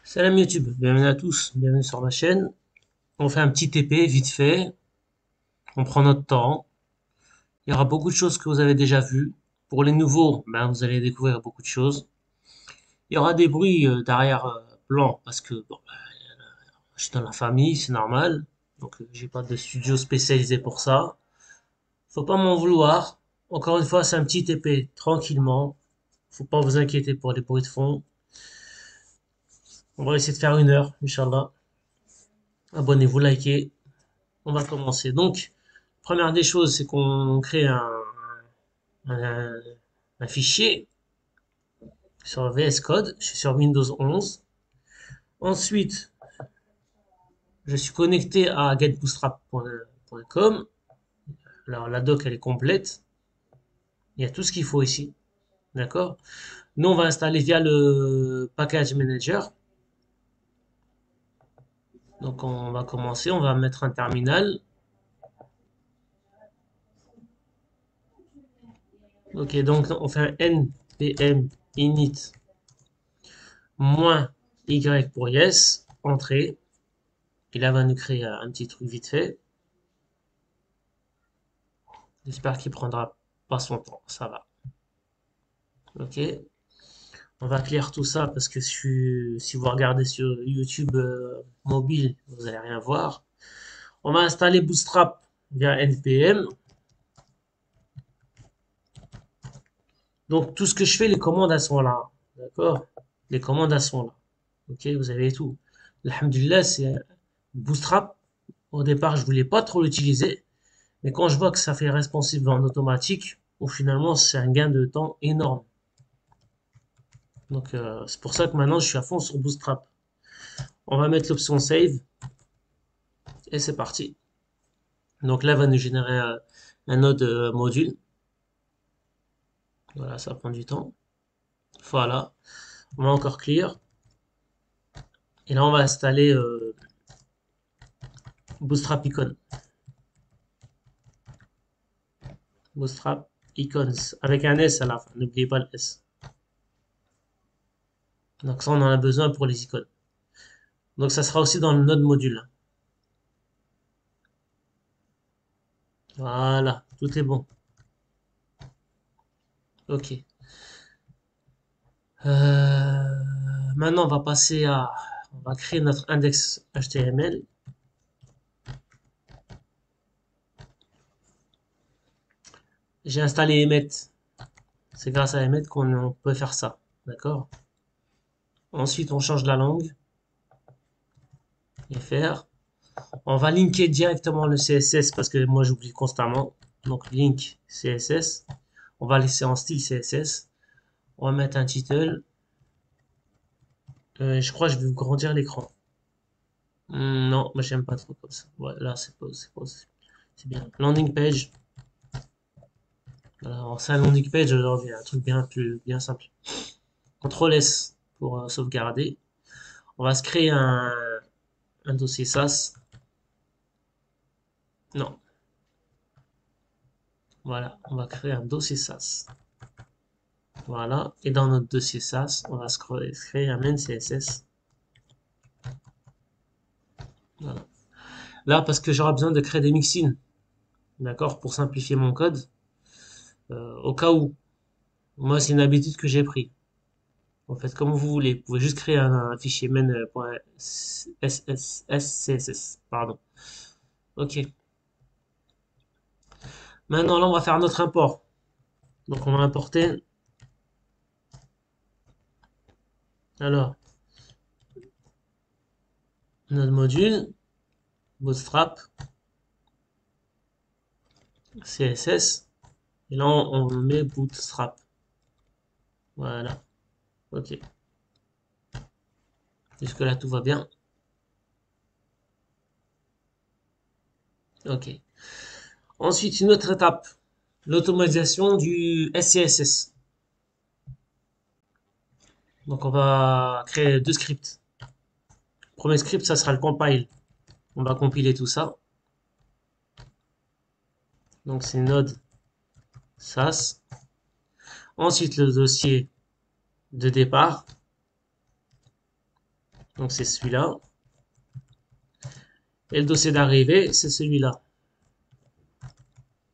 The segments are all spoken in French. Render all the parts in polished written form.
Salam YouTube, bienvenue à tous, bienvenue sur ma chaîne. On fait un petit TP vite fait, on prend notre temps. Il y aura beaucoup de choses que vous avez déjà vues. Pour les nouveaux, ben, vous allez découvrir beaucoup de choses. Il y aura des bruits d'arrière-plan parce que bon, je suis dans la famille, c'est normal. Donc j'ai pas de studio spécialisé pour ça. Faut pas m'en vouloir. Encore une fois, c'est un petit TP, tranquillement. Faut pas vous inquiéter pour les bruits de fond. On va essayer de faire 1 heure, Inch'Allah. Abonnez-vous, likez. On va commencer. Donc, première des choses, c'est qu'on crée un, un fichier sur VS Code. Je suis sur Windows 11. Ensuite, je suis connecté à getbootstrap.com. Alors, la doc, elle est complète. Il y a tout ce qu'il faut ici. D'accord? Nous, on va installer via le package manager. Donc, on va commencer. On va mettre un terminal. Ok, donc on fait un npm init moins y pour yes, entrée. Et là, va nous créer un petit truc vite fait. J'espère qu'il prendra pas son temps. Ça va. Ok. On va clear tout ça parce que si vous regardez sur YouTube mobile, vous allez rien voir. On va installer Bootstrap via npm. Donc tout ce que je fais, les commandes elles sont là. D'accord? Les commandes elles sont là. Ok, vous avez tout. Alhamdulillah, c'est Bootstrap. Au départ, je voulais pas trop l'utiliser. Mais quand je vois que ça fait responsive en automatique, au finalement, c'est un gain de temps énorme. Donc, c'est pour ça que maintenant, je suis à fond sur Bootstrap. On va mettre l'option Save et c'est parti. Donc là, va nous générer un node module. Voilà, ça prend du temps. Voilà. On va encore clear. Et là, on va installer Bootstrap Icon. Bootstrap Icons. Avec un S à la fin. N'oubliez pas le S. Donc ça, on en a besoin pour les icônes. Donc ça sera aussi dans le node module. Voilà, tout est bon. Ok. Maintenant, on va passer à... On va créer notre index HTML. J'ai installé Emmet. C'est grâce à Emmet qu'on peut faire ça. D'accord? Ensuite, on change la langue. FR. On va linker directement le CSS parce que moi j'oublie constamment. Donc link CSS. On va laisser en style CSS. On va mettre un title. Je crois que je vais grandir l'écran. Non, moi j'aime pas trop comme ça. Ouais, là c'est bien. Landing page. Alors ça, landing page aujourd'hui, un truc bien simple. CTRL S pour sauvegarder. On va se créer un dossier SAS. Non, voilà, on va créer un dossier SAS. Voilà, et dans notre dossier SAS, on va se créer un main CSS. Voilà. Là, parce que j'aurai besoin de créer des mixins, d'accord, pour simplifier mon code, au cas où. Moi, c'est une habitude que j'ai pris. En fait, comme vous voulez, vous pouvez juste créer un fichier main.scss, pardon. Ok. Maintenant, là, on va faire notre import. Donc, on va importer. Alors, notre module, Bootstrap, CSS. Et là, on met Bootstrap. Voilà. Ok. Jusque-là, tout va bien. Ok. Ensuite, une autre étape. L'automatisation du SCSS. Donc, on va créer 2 scripts. Premier script, ça sera le compile. On va compiler tout ça. Donc, c'est node SAS. Ensuite, le dossier de départ. Donc c'est celui-là. Et le dossier d'arrivée, c'est celui-là.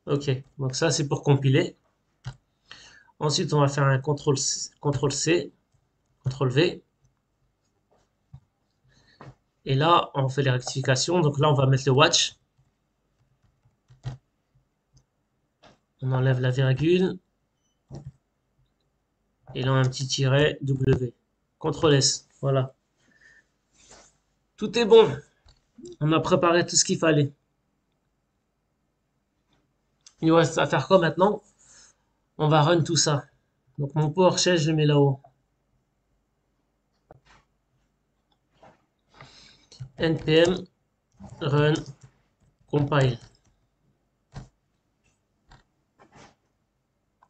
Ok, donc ça c'est pour compiler. Ensuite, on va faire un CTRL-C, CTRL-V. Et là, on fait les rectifications. Donc là, on va mettre le watch. On enlève la virgule. Et là, un petit tiret W. CTRL-S. Voilà. Tout est bon. On a préparé tout ce qu'il fallait. Il nous reste à faire quoi maintenant? On va run tout ça. Donc mon PowerShell, je le mets là-haut. npm run compile.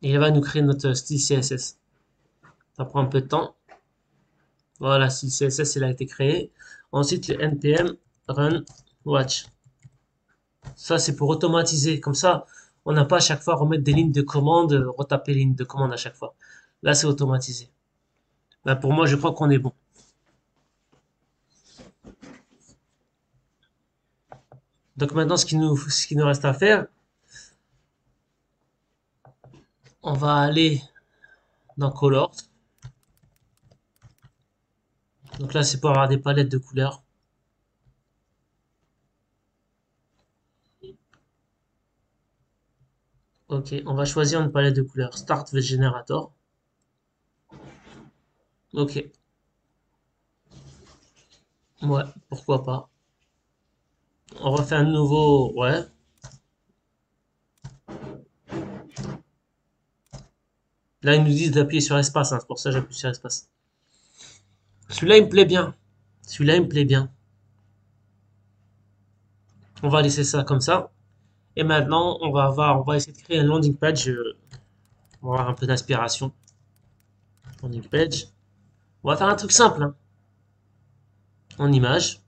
Et il va nous créer notre style CSS. Ça prend un peu de temps. Voilà, style CSS, il a été créé. Ensuite, le npm run watch. Ça, c'est pour automatiser. Comme ça, on n'a pas à chaque fois à remettre des lignes de commande, retaper les lignes de commande à chaque fois. Là, c'est automatisé. Là, pour moi, je crois qu'on est bon. Donc maintenant, ce qui nous reste à faire, on va aller dans Colors. Donc là, c'est pour avoir des palettes de couleurs. Ok, on va choisir une palette de couleurs. Start with Generator. Ok, ouais, pourquoi pas. On refait un nouveau, ouais. Là, ils nous disent d'appuyer sur espace, hein, c'est pour ça que j'appuie sur espace. Celui-là, il me plaît bien. Celui-là, il me plaît bien. On va laisser ça comme ça. Et maintenant, on va essayer de créer un landing page. On va avoir un peu d'inspiration. Landing page. On va faire un truc simple, hein, en image.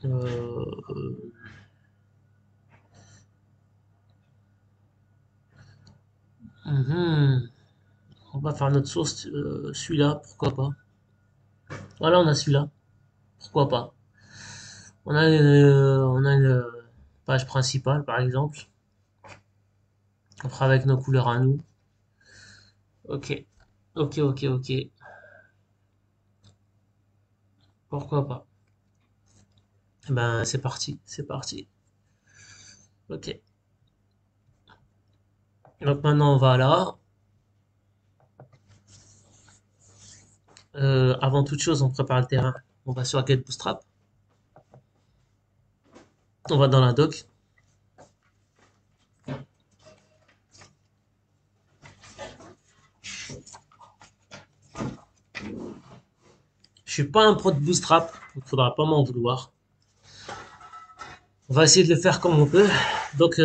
Euh, mhm. On va faire notre source, celui-là, pourquoi pas. Voilà, on a celui-là, pourquoi pas. On a une page principale, par exemple. On fera avec nos couleurs à nous. Ok, ok. Pourquoi pas. Eh ben, c'est parti, c'est parti. Ok. Donc maintenant, on va là. Avant toute chose, on prépare le terrain. On va sur Get Bootstrap. On va dans la doc. Je suis pas un pro de Bootstrap, donc faudra pas m'en vouloir. On va essayer de le faire comme on peut. Donc,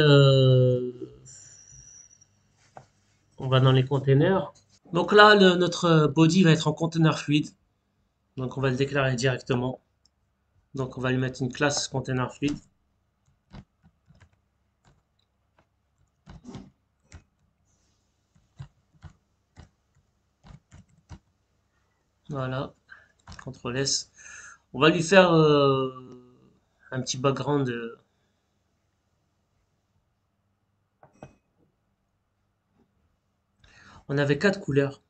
on va dans les containers. Donc là, notre body va être en container fluide. Donc on va le déclarer directement. Donc on va lui mettre une classe container fluide. Voilà, CTRL S. On va lui faire un petit background. On avait quatre couleurs,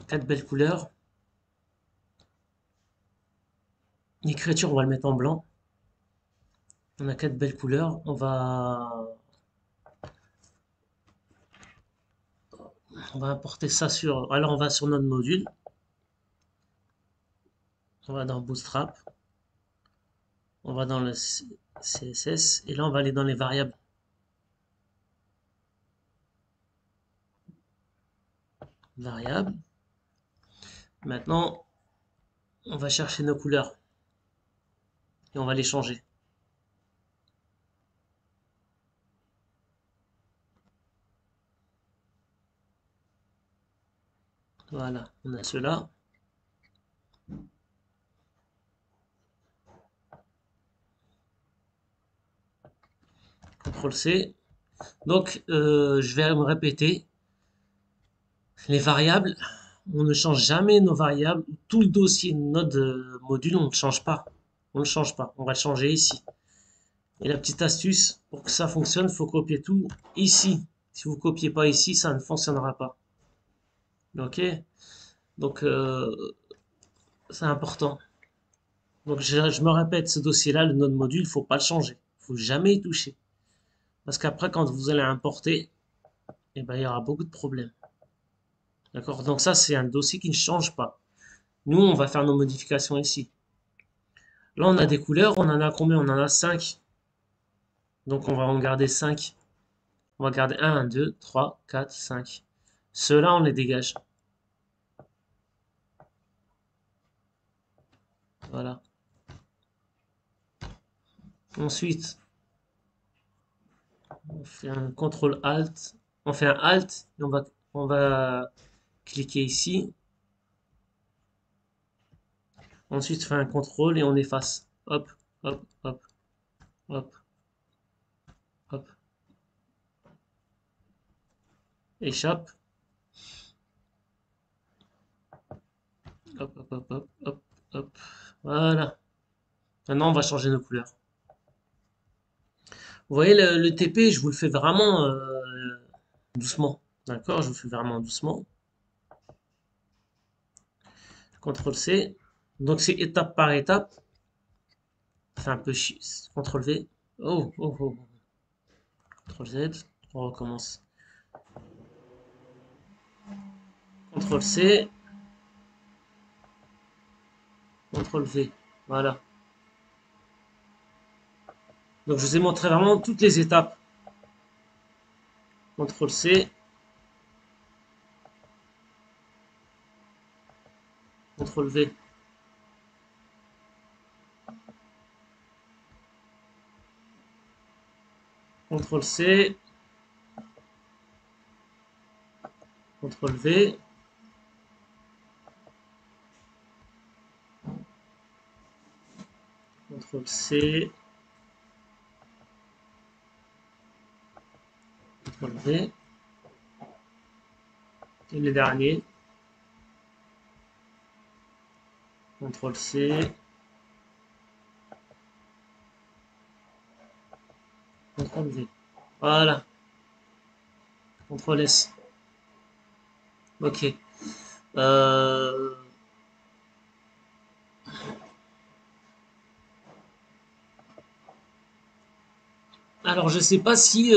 quatre belles couleurs. L'écriture, on va le mettre en blanc. On a quatre belles couleurs. On va importer ça sur. Alors on va sur notre module. On va dans Bootstrap. On va dans le CSS. Et là, on va aller dans les variables. Variables. Maintenant, on va chercher nos couleurs. Et on va les changer. Voilà, on a cela. CTRL C. Donc, je vais me répéter. Les variables, on ne change jamais nos variables. Tout le dossier de notre module, on ne change pas. On ne change pas. On va le changer ici. Et la petite astuce, pour que ça fonctionne, il faut copier tout ici. Si vous ne copiez pas ici, ça ne fonctionnera pas. Ok? Donc, c'est important. Donc, je me répète, ce dossier-là, le node module, il ne faut pas le changer. Il ne faut jamais y toucher. Parce qu'après, quand vous allez importer, eh ben, il y aura beaucoup de problèmes. D'accord? Donc ça, c'est un dossier qui ne change pas. Nous, on va faire nos modifications ici. Là, on a des couleurs. On en a combien? On en a 5. Donc, on va en garder 5. On va garder 1, 2, 3, 4, 5. Ceux-là, on les dégage. Voilà. Ensuite, on fait un CTRL ALT. On fait un ALT et on va cliquer ici. Ensuite, on fait un CTRL et on efface. Hop, hop, hop, hop, hop. Échappe. Hop, hop, hop, hop, hop, hop. Voilà. Maintenant, on va changer nos couleurs. Vous voyez, le TP, je vous le fais vraiment doucement. D'accord? Je vous fais vraiment doucement. CTRL C. Donc, c'est étape par étape. C'est un peu chiant. CTRL V. Oh, oh, oh. CTRL Z. On recommence. CTRL C. CTRL V. Voilà. Donc, je vous ai montré vraiment toutes les étapes. CTRL C. CTRL V. CTRL C. CTRL V. CTRL C. CTRL V. Et les derniers. CTRL C. CTRL V. Voilà. CTRL S. Ok. Euh, Alors, je sais pas si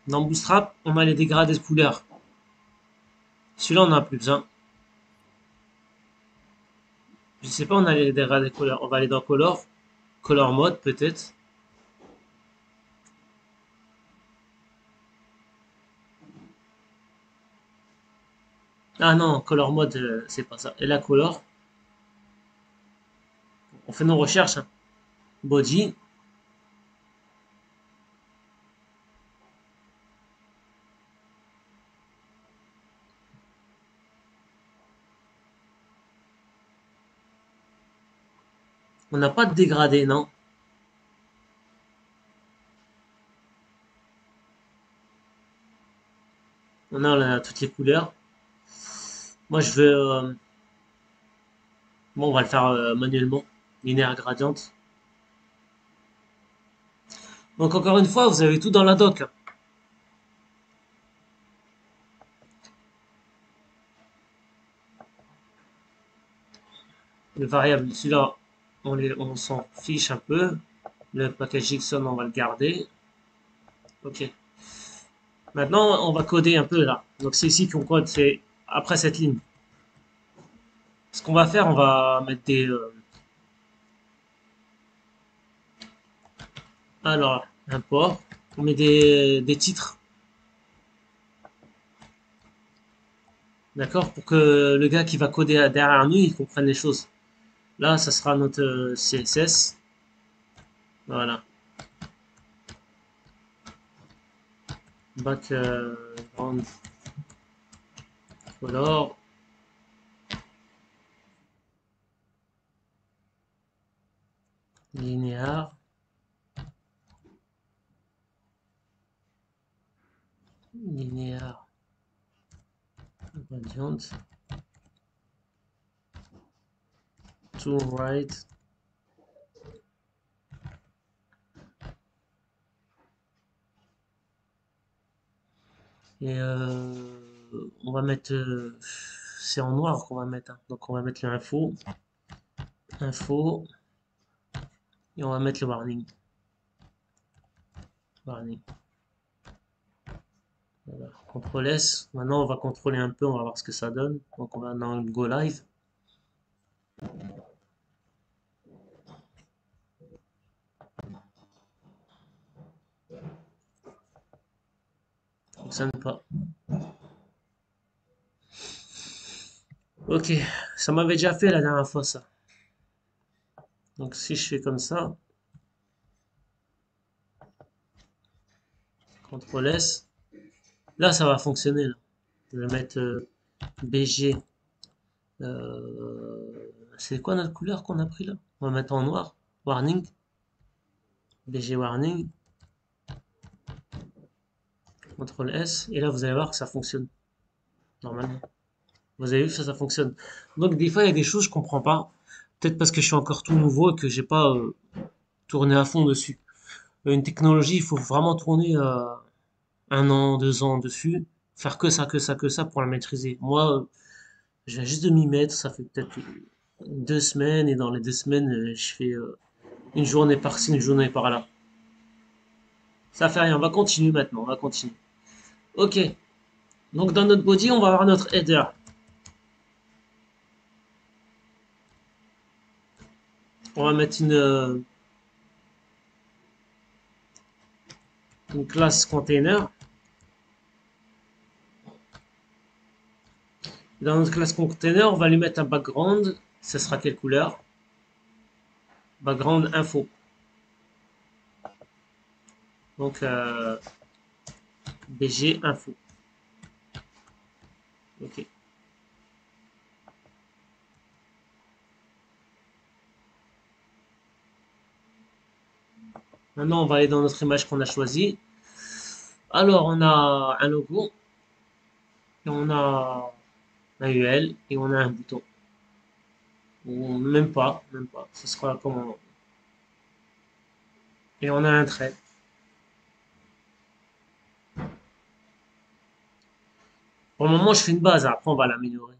dans Bootstrap, on a les dégradés de couleurs. Celui-là, on n'a plus besoin. Je sais pas, on a les dégradés de couleurs. On va aller dans Color. Color Mode, peut-être. Ah non, Color Mode, c'est pas ça. Et la Color, on fait nos recherches, hein. Body. On n'a pas de dégradé, non? On a toutes les couleurs. Moi, je veux... bon, on va le faire manuellement. Linéaire gradiente. Donc, encore une fois, vous avez tout dans la doc, hein. Les variables, celui-là, on s'en fiche un peu. Le package JSON, on va le garder. Ok. Maintenant, on va coder un peu là. Donc, c'est ici qu'on code, c'est après cette ligne. Ce qu'on va faire, on va mettre des... alors, import. On met des titres. D'accord? Pour que le gars qui va coder derrière nous, il comprenne les choses. Là, ça sera notre CSS. Voilà. Background color. Linéaire. Linéaire. Gradient to right. Et on va mettre, c'est en noir qu'on va mettre, hein. Donc on va mettre l'info, info, et on va mettre le warning. Warning. Voilà. CTRL S. Maintenant on va contrôler un peu, on va voir ce que ça donne. Donc on va dans le Go Live. Ça fonctionne pas. Ok, ça m'avait déjà fait la dernière fois ça. Donc si je fais comme ça, CTRL S, là ça va fonctionner. Là. Je vais mettre BG. C'est quoi notre couleur qu'on a pris là? On va mettre en noir. Warning. BG warning. CTRL S. Et là vous allez voir que ça fonctionne. Normalement. Vous avez vu que ça fonctionne. Donc des fois il y a des choses que je comprends pas. Peut-être parce que je suis encore tout nouveau et que j'ai pas tourné à fond dessus. Une technologie, il faut vraiment tourner 1 an, 2 ans dessus, faire que ça, que ça, que ça pour la maîtriser. Moi, je viens juste de m'y mettre, ça fait peut-être 2 semaines, et dans les 2 semaines, je fais une journée par-ci, une journée par-là. Ça fait rien, on va continuer maintenant, on va continuer. Ok, donc dans notre body, on va avoir notre header. On va mettre une classe container. Dans notre classe container, on va lui mettre un background. Ce sera quelle couleur? Background info. Donc, BG info. Ok. Maintenant, on va aller dans notre image qu'on a choisie. Alors, on a un logo, et on a un UL, et on a un bouton. Ou même pas, même pas. Ce sera comment. Et on a un trait. Pour le moment, je fais une base. Après, on va l'améliorer.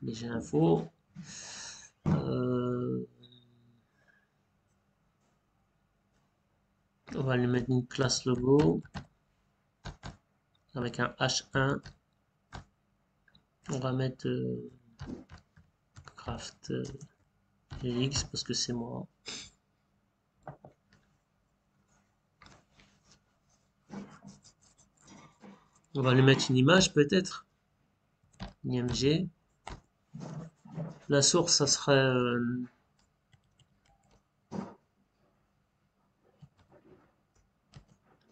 BG info. Euh, on va lui mettre une classe logo avec un H1. On va mettre craft X parce que c'est moi. On va lui mettre une image peut-être. IMG. La source, ça serait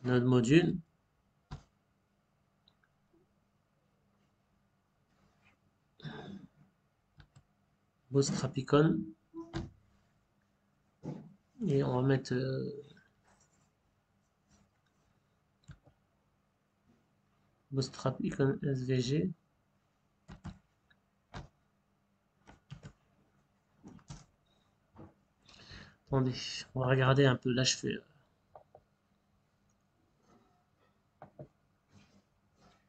notre module. Bootstrap icon. Et on va mettre Bootstrap icon SVG. Attendez, on va regarder un peu. Là, je fais.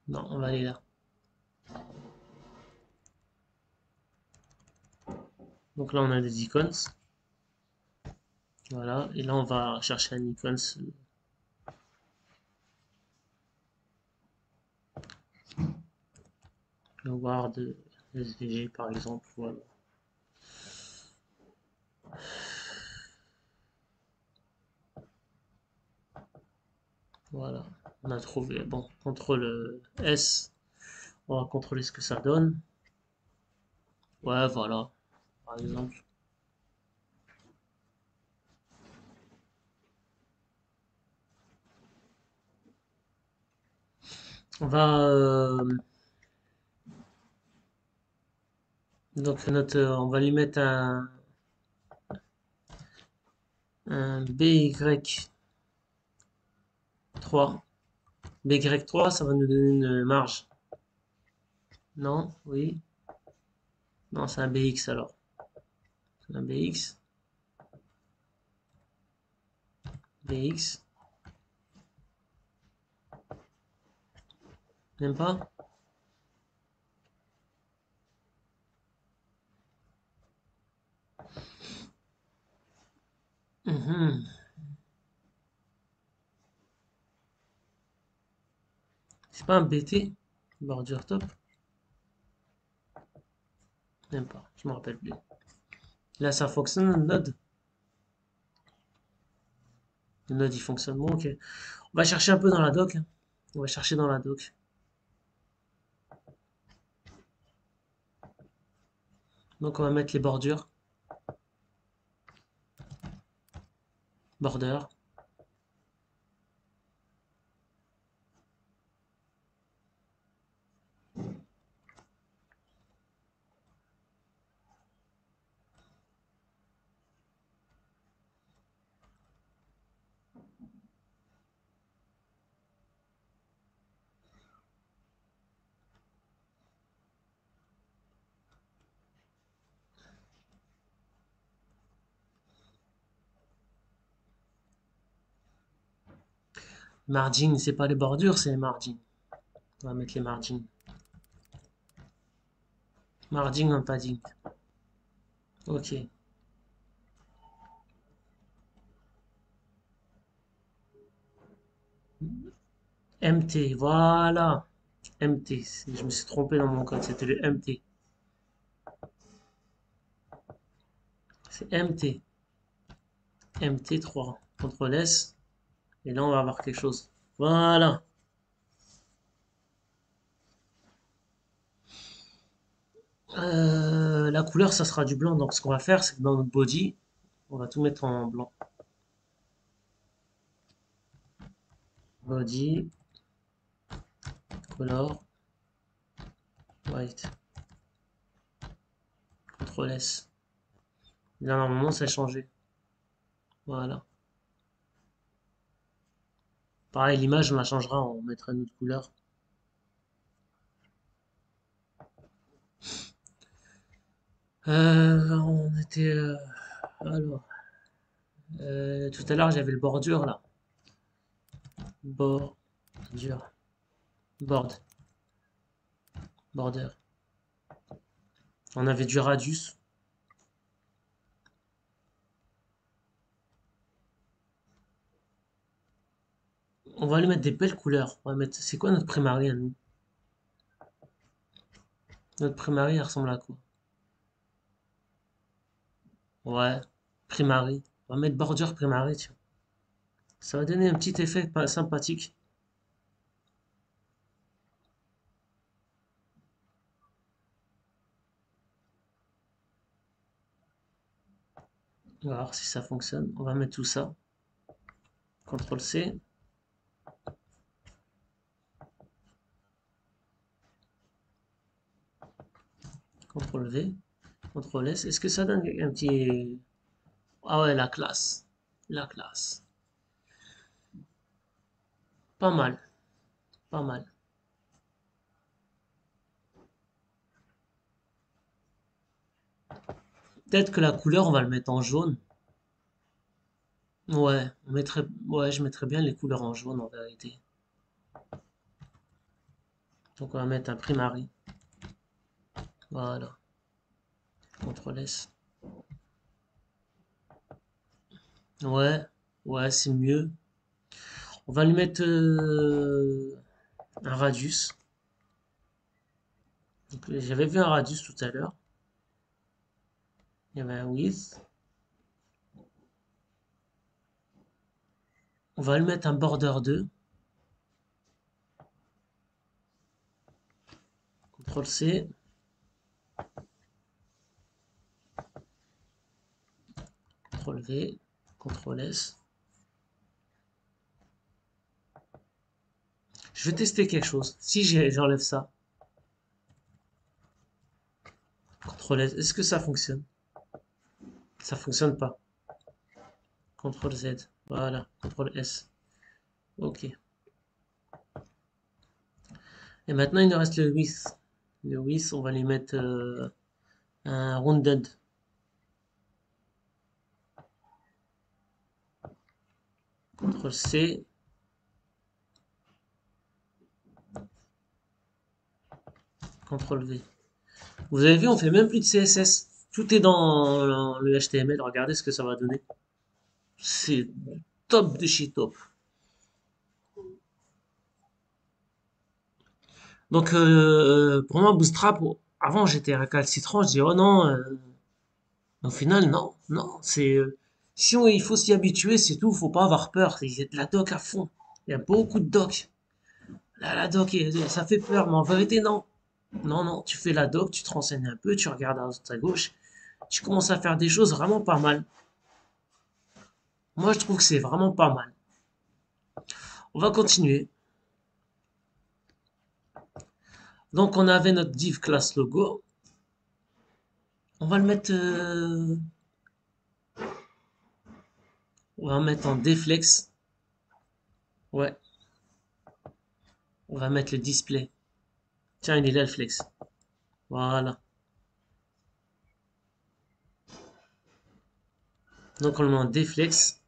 Non, on va aller là. Donc là, on a des icons. Voilà. Et là, on va chercher un icons. Le Word SVG, par exemple. Voilà. Voilà. On a trouvé. Bon, CTRL S. On va contrôler ce que ça donne. Ouais, voilà. Par exemple. On va. Donc, on va lui mettre un BY3. BY3, ça va nous donner une marge. Non? Oui? Non, c'est un BX alors. C'est un BX. BX. Même pas? Mhm. C'est pas un BT? Bordure top? Même pas, je me rappelle plus. Là, ça fonctionne, le node. Le node, il fonctionne bon, ok. On va chercher un peu dans la doc, hein. On va chercher dans la doc. Donc, on va mettre les bordures. Border. Margin, c'est pas les bordures, c'est les margins. On va mettre les margins. Margin en padding. Ok. MT, voilà. MT, je me suis trompé dans mon code, c'était le MT. C'est MT. MT3. CTRL S. Et là, on va avoir quelque chose. Voilà. La couleur, ça sera du blanc. Donc, ce qu'on va faire, c'est que dans notre body, on va tout mettre en blanc. Body, color, white. CTRL S. Là, normalement, ça a changé. Voilà. Pareil, l'image, on la changera, on mettra une autre couleur. On était... alors, tout à l'heure, j'avais le bordure, là. Bordure. Board. Border. On avait du radius. On va lui mettre des belles couleurs. On va mettre... C'est quoi notre primary à nous? Notre primary, elle ressemble à quoi? Ouais, primary. On va mettre border primary, tiens. Ça va donner un petit effet sympathique. On va voir si ça fonctionne. On va mettre tout ça. CTRL C. CTRL V. CTRL S. Est-ce que ça donne un petit... Ah ouais, la classe. La classe. Pas mal. Pas mal. Peut-être que la couleur, on va le mettre en jaune. Ouais, ouais, je mettrais bien les couleurs en jaune en vérité. Donc on va mettre un primary. Voilà. CTRL S. Ouais, ouais, c'est mieux. On va lui mettre un radius. J'avais vu un radius tout à l'heure. Il y avait un width. On va lui mettre un border 2. CTRL C. CTRL V. CTRL S. Je vais tester quelque chose. Si j'enlève ça. CTRL S. Est-ce que ça fonctionne? Ça fonctionne pas. CTRL Z. Voilà. CTRL S. Ok. Et maintenant, il nous reste le with. Le with, on va lui mettre un rounded. CTRL C. CTRL V. Vous avez vu, on fait même plus de CSS. Tout est dans le HTML. Regardez ce que ça va donner. C'est top de chez top. Donc, pour moi, Bootstrap, avant j'étais récalcitrant, je dis oh non, au final, non, non, si il faut s'y habituer, c'est tout, faut pas avoir peur, il y a de la doc à fond, il y a beaucoup de doc. Là, la doc, ça fait peur, mais en vérité, non. Non, non, tu fais la doc, tu te renseignes un peu, tu regardes à droite à gauche, tu commences à faire des choses vraiment pas mal. Moi, je trouve que c'est vraiment pas mal. On va continuer. Donc, on avait notre div class logo. On va le mettre, on va mettre en deflex. Ouais, on va mettre le display. Tiens, il est là le flex. Voilà. Donc, on le met en deflex.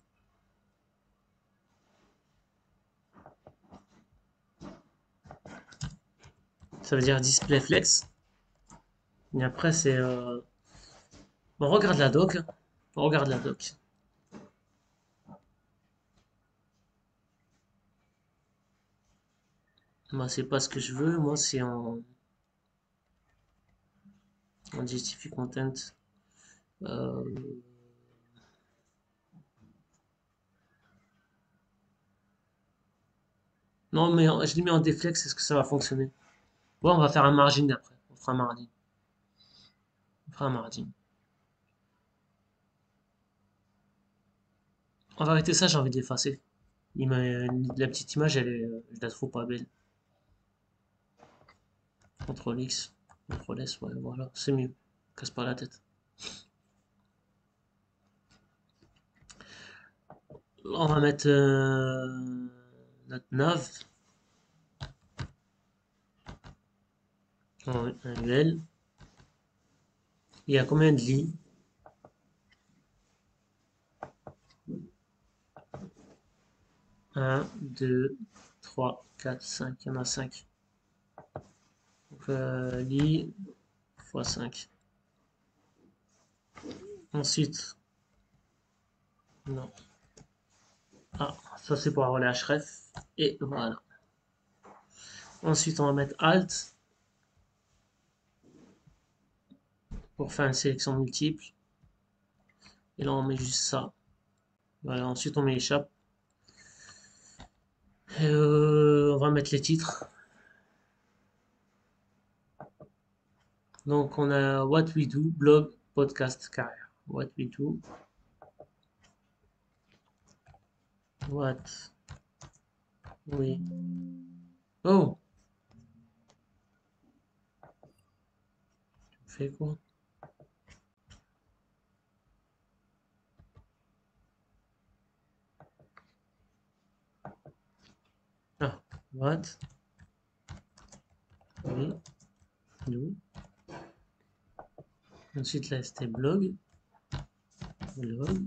Ça veut dire display flex. Et après, c'est. On regarde la doc. On regarde la doc. Moi, c'est pas ce que je veux. Moi, c'est en justify content. Euh, non, mais je l'ai mis en deflex. Est-ce que ça va fonctionner? Ouais, on va faire un margin après. On fera un margin. On fera un margin. En vérité, ça, j'ai envie d'effacer. La petite image, je la trouve pas belle. CTRL X, CTRL S, ouais, voilà, c'est mieux. Casse pas la tête. On va mettre notre nav en un UL. Il y a combien de lits? 1, 2, 3, 4, 5. Il y en a 5. Donc, lit x 5. Ensuite, non. Ah, ça c'est pour avoir les href. Et voilà. Ensuite, on va mettre Alt pour faire une sélection multiple. Et là, on met juste ça. Voilà, ensuite on met échappe. On va mettre les titres. Donc on a What We Do, blog, podcast, carrière. What We Do. What We. Oh, tu fais quoi? Ah, what We Do. Ensuite là c'était blog. Blog.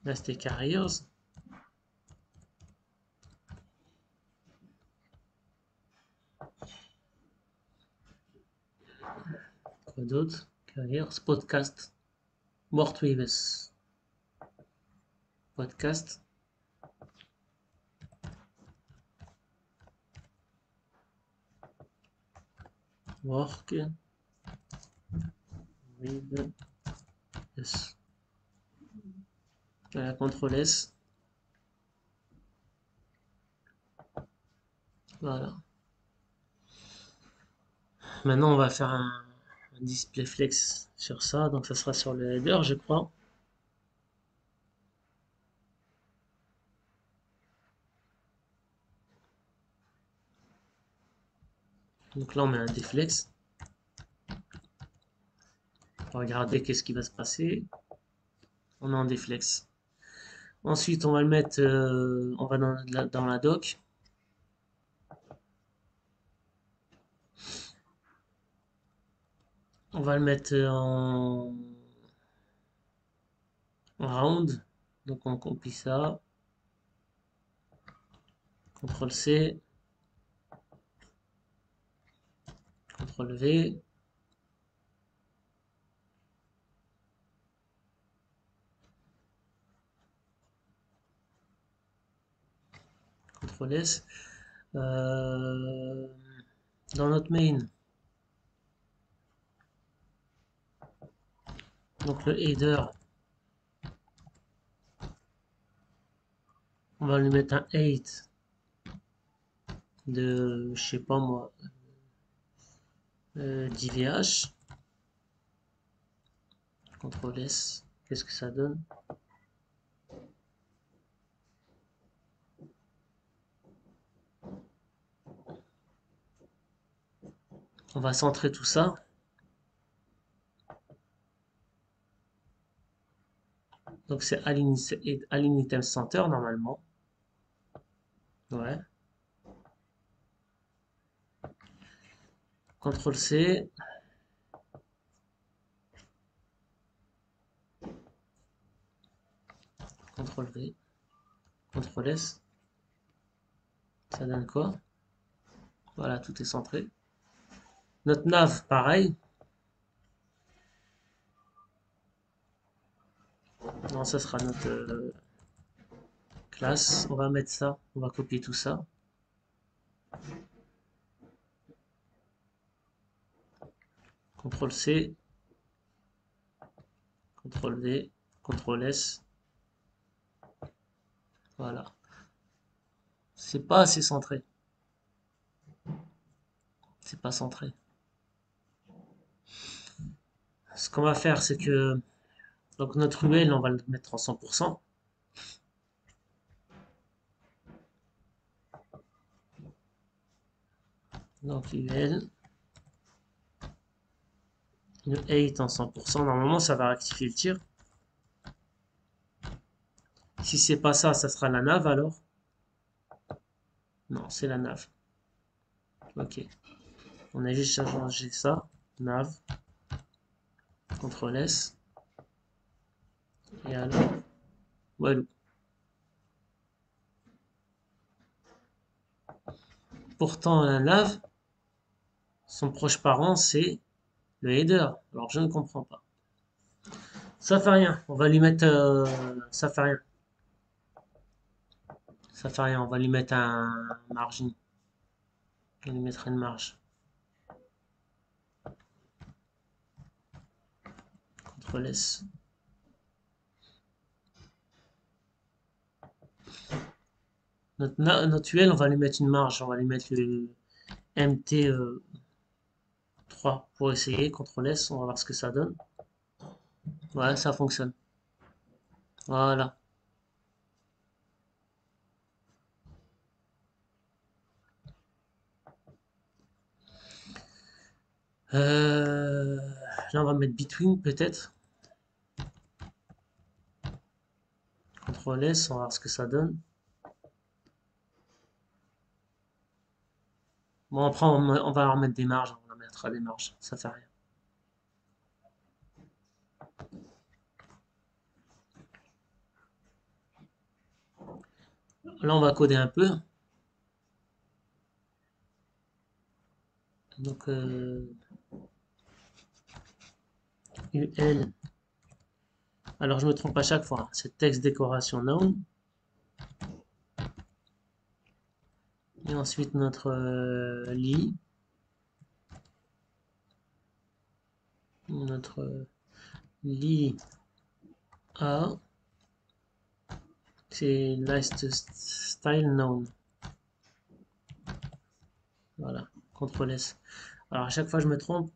Là c'était careers. Quoi d'autre? Careers, podcast. Mort Weaves. Podcast. Work. Weaves. CTRL S. Voilà. Maintenant, on va faire un display flex sur ça. Donc, ça sera sur le header, je crois. Donc là, on met un deflex. On va regarder qu'est-ce qui va se passer. On est en deflex. Ensuite, on va le mettre, on va dans la doc. On va le mettre en round. Donc on copie ça. CTRL C. CTRL V. CTRL S. Dans notre main. Donc le header. On va lui mettre un 8 de, je sais pas moi, d'IVH. CTRL S. Qu'est-ce que ça donne? On va centrer tout ça. Donc c'est Align Item Center normalement. Ouais. CTRL C. CTRL V. CTRL S. Ça donne quoi? Voilà, tout est centré. Notre nav, pareil. Non, ça sera notre classe. On va mettre ça. On va copier tout ça. CTRL C. CTRL V. CTRL S. Voilà. C'est pas assez centré. C'est pas centré. Ce qu'on va faire, c'est que donc notre UL, on va le mettre en 100%. Donc UL, le 8 en 100%. Normalement, ça va rectifier le tir. Si c'est pas ça, ça sera la nav alors. Non, c'est la nav. Ok. On a juste à changer ça. Nav. CTRL S. Et alors, voilà. Pourtant, la nav, son proche parent, c'est le header. Alors, je ne comprends pas. Ça fait rien. On va lui mettre... ça fait rien. Ça fait rien. On va lui mettre un margin. On lui mettra une marge. CTRL S. Notre UL, on va lui mettre une marge. On va lui mettre le MT3 pour essayer. CTRL S. On va voir ce que ça donne. Ouais, ça fonctionne. Voilà. Là, on va mettre between peut-être. CTRL S, on va voir ce que ça donne. Bon, après, on va leur mettre des marges. On leur mettra des marges. Ça fait rien. Là, on va coder un peu. Donc, UL. Alors, je me trompe à chaque fois. C'est texte décoration noun. Et ensuite, notre lit. Notre lit A. C'est last style noun. Voilà. CTRL S. Alors, à chaque fois, je me trompe.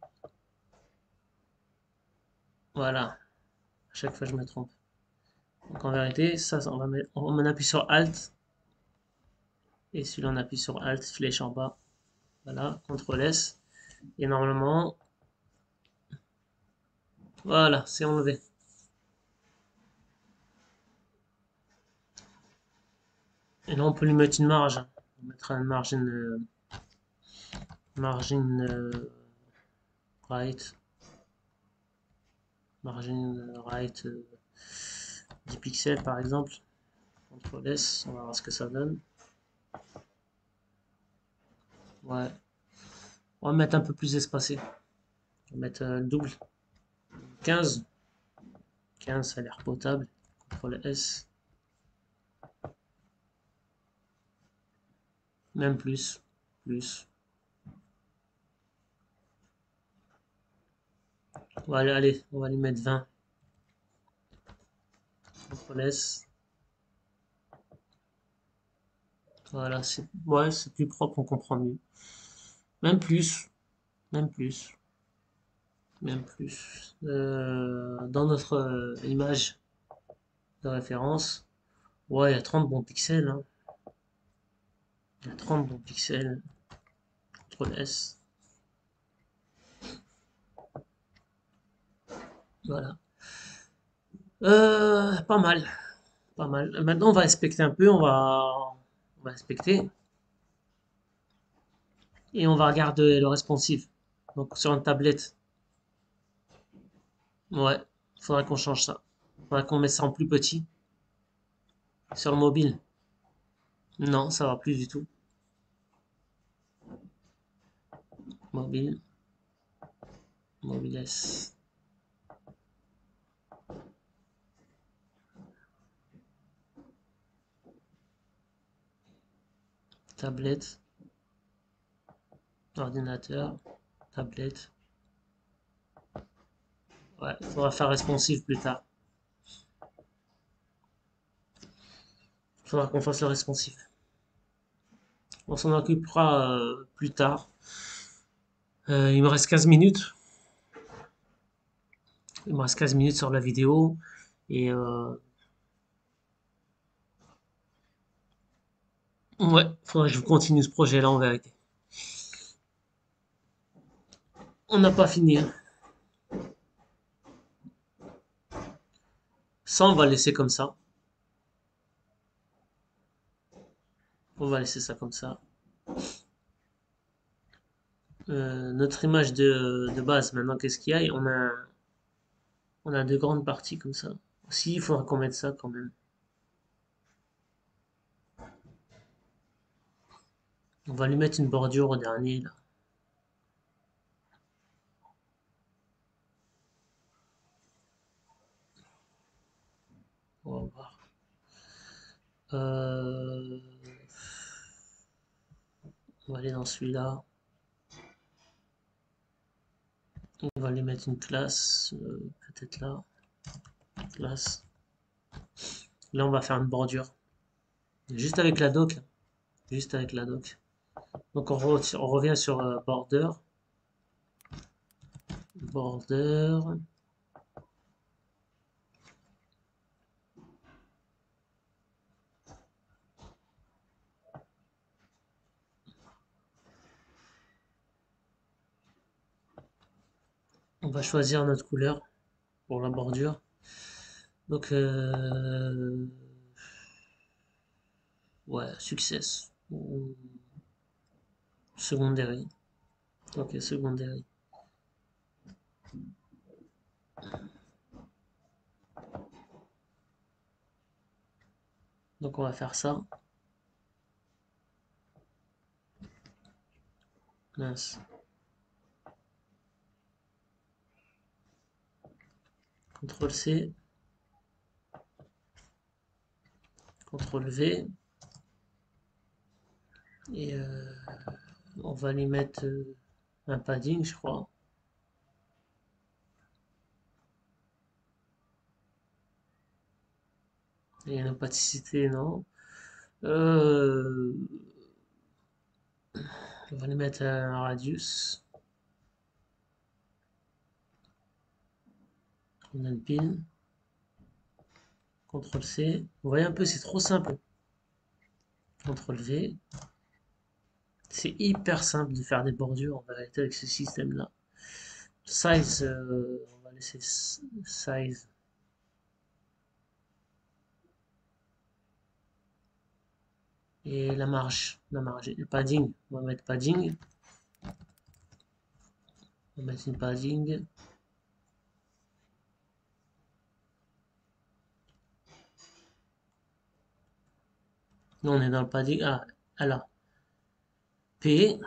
Voilà. À chaque fois, je me trompe. Donc, en vérité, ça, on appuie sur Alt. Et celui-là, on appuie sur Alt, flèche en bas. Voilà, CTRL S. Et normalement, voilà, c'est enlevé. Et là, on peut lui mettre une marge. On mettra une margin right. margin right 10 pixels par exemple. CTRL S, on va voir ce que ça donne. Ouais, on va mettre un peu plus espacé. On va mettre double. 15. 15, ça a l'air potable. CTRL S. Même plus. Plus. Allez, on va lui mettre 20. CTRL S. Voilà, c'est ouais, c'est plus propre, on comprend mieux. Même plus. Même plus. Même plus. Dans notre image de référence, ouais, il y a 30 bons pixels. Hein. Il y a 30 bons pixels. CTRL S. Voilà. Pas mal. Pas mal. Maintenant, on va inspecter un peu. On va inspecter. Et on va regarder le responsive. Donc, sur une tablette. Ouais. Il faudra qu'on change ça. Il faudra qu'on mette ça en plus petit. Sur le mobile. Non, ça va plus du tout. Mobile. Mobile S. Tablette. Ordinateur. Tablette. Ouais, il faudra faire responsive plus tard. Il faudra qu'on fasse le responsive. On s'en occupera plus tard. Il me reste 15 minutes. Il me reste 15 minutes sur la vidéo. Et ouais, faudrait que je continue ce projet-là en vérité. On n'a pas fini. Hein. Ça, on va laisser comme ça. On va laisser ça comme ça. Notre image de base, maintenant, qu'est-ce qu'il y a? On a deux grandes parties comme ça. Si, il faudra qu'on mette ça quand même. On va lui mettre une bordure au dernier, là. On va voir. Euh, on va aller dans celui-là. On va lui mettre une classe, peut-être là. Classe. Là, on va faire une bordure. Juste avec la doc. Juste avec la doc. Donc, on revient sur border. Border. On va choisir notre couleur pour la bordure. Donc, ouais, success. Ou secondary. Ok, secondary. Donc, on va faire ça. Mince. CTRL C. CTRL V. Et on va lui mettre un padding, je crois. Et une opacité, non. Euh, on va lui mettre un radius. On a une pile. CTRL C. Vous voyez un peu, c'est trop simple. CTRL V. C'est hyper simple de faire des bordures en vérité avec ce système-là. Size, on va laisser size. Et la marge, le padding, on va mettre padding. On va mettre une padding. Nous, on est dans le padding. Ah, alors, P,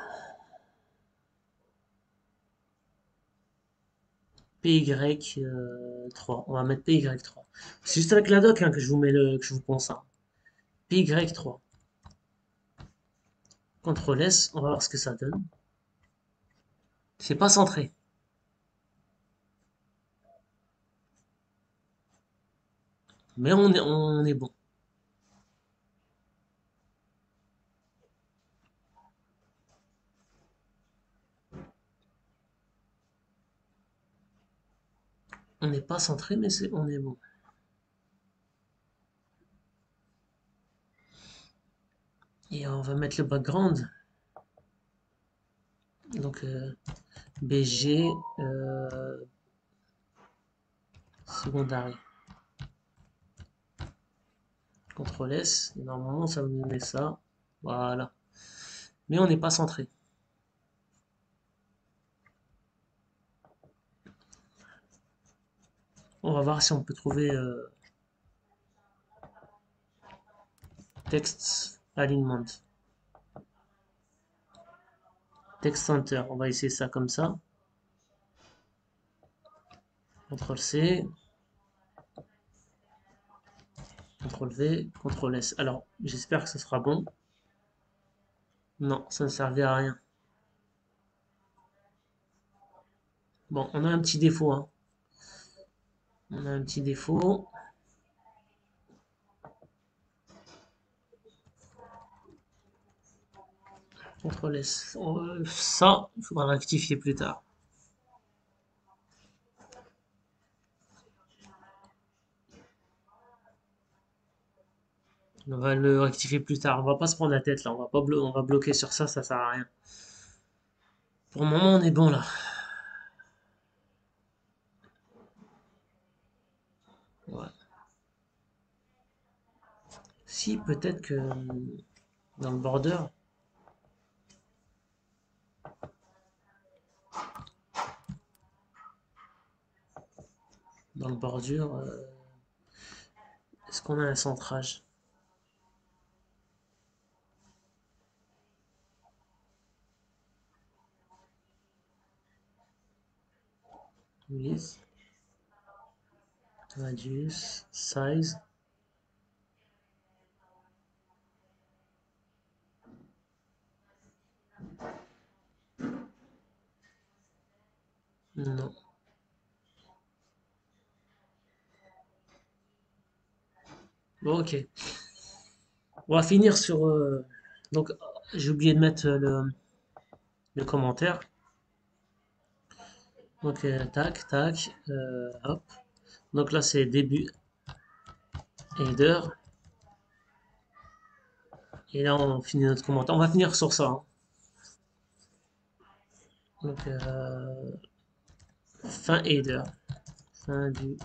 PY3. On va mettre PY3. C'est juste avec la doc hein, que je vous mets que je vous pense ça. PY3. CTRL S, on va voir ce que ça donne. C'est pas centré. Mais on est bon. On n'est pas centré, mais on est bon. Et on va mettre le background. Donc, BG secondary. CTRL S. Et normalement, ça va nous donner ça. Voilà. Mais on n'est pas centré. On va voir si on peut trouver text alignment. Text center. On va essayer ça comme ça. CTRL C. CTRL V. CTRL S. Alors, j'espère que ce sera bon. Non, ça ne servait à rien. Bon, on a un petit défaut. Hein. On a un petit défaut. CTRL S. Ça, il faudra rectifier plus tard. On va le rectifier plus tard. On va pas se prendre la tête là. On va bloquer sur ça, ça sert à rien. Pour le moment, on est bon là. Ouais. Si, peut-être que dans le border, dans le bordure, est-ce qu'on a un centrage? Width, radius, size. Non. Bon, ok. On va finir sur. Donc, j'ai oublié de mettre le commentaire. Donc, tac, tac, hop. Donc là, c'est début header. Et là, on finit notre commentaire. On va finir sur ça. Hein. Donc, fin header. Fin du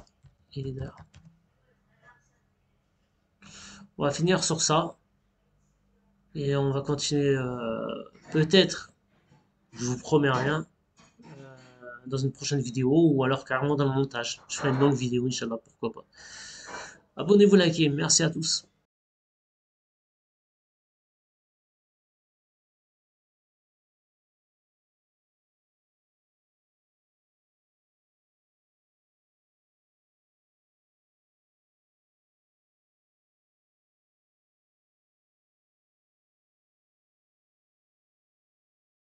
header. On va finir sur ça. Et on va continuer peut-être, je vous promets rien, dans une prochaine vidéo ou alors carrément dans le montage. Je ferai une longue vidéo, Inch'Allah, pourquoi pas. Abonnez-vous, likez, merci à tous.